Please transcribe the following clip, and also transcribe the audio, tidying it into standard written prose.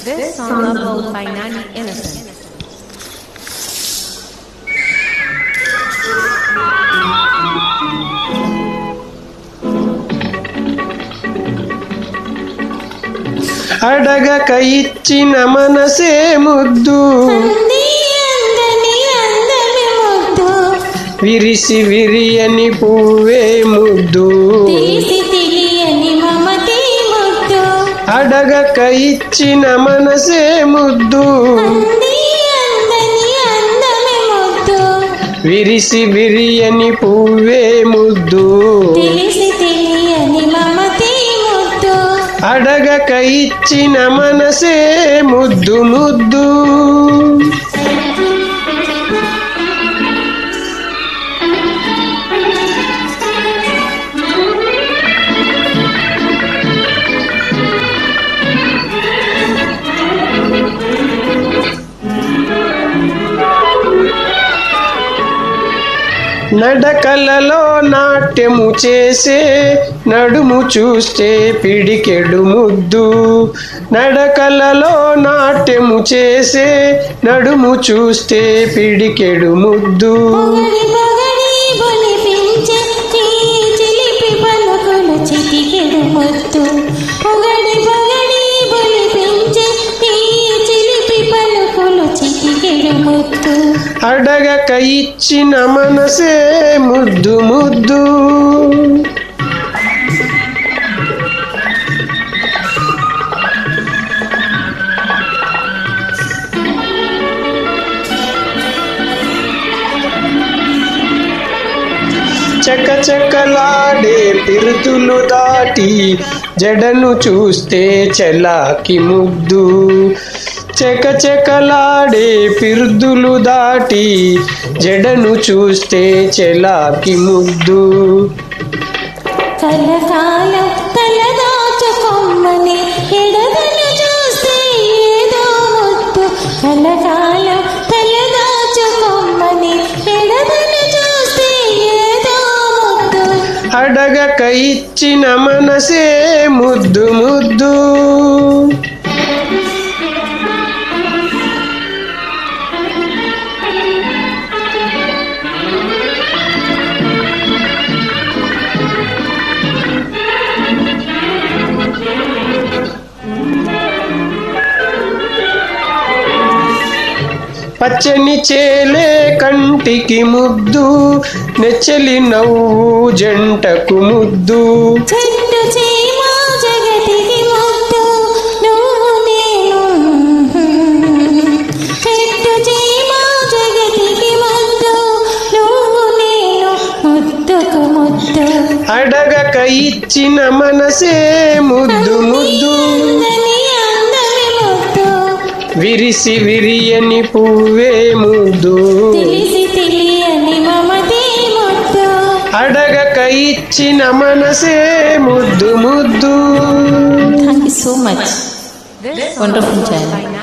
This song uploaded by Nani Innocent. అడగక ఇచ్చిన మనసే ముద్దు విరిసి విరియని పువ్వే ముద్దు అడగక ఇచ్చిన మనసే ముద్దు విరిసి విరియని పువ్వే ముద్దు అడగక ఇచ్చిన మనసే ముద్దు ముద్దు నడకలలో నాట్యము చేసే నడుము చూస్తే పిడికెడు ముద్దు నడకలలో నాట్యము చేసే నడుము చూస్తే పిడికెడు ముద్దు అడగక ఇచ్చిన మనసే ముద్దు ముద్దు చకచకలాడే పిరుతులు దాటి జడను చూస్తే చలాకి ముద్దు చకచకలాడే పిరుదులు దాటి జడను చూస్తే చెలాకి ముద్దు కలకాలం తలదాచుకొమ్మని ఎడదను చూస్తే ఏదో ముద్దు కలకాలం తలదాచుకొమ్మని ఎడదను చూస్తే ఏదో ముద్దు అడగక ఇచ్చిన మనసే ముద్దు ముద్దు పచ్చని చేలే కంటికి ముద్దు నెచ్చలి నవ్వు జంటకు ముద్దు చెట్టు చీమ జగతికి ముద్దు నువ్వు నేను చెట్టు చీమ జగతికి ముద్దు నువ్వు నేను ముద్దుకు ముద్దు అడగక ఇచ్చిన మనసే ముద్దు ముద్దు విరిసి విరియని పువ్వే ముద్దు అడగక ఇచ్చిన మనసే ముద్దు ముద్దు. Thank you so much. Wonderful channel.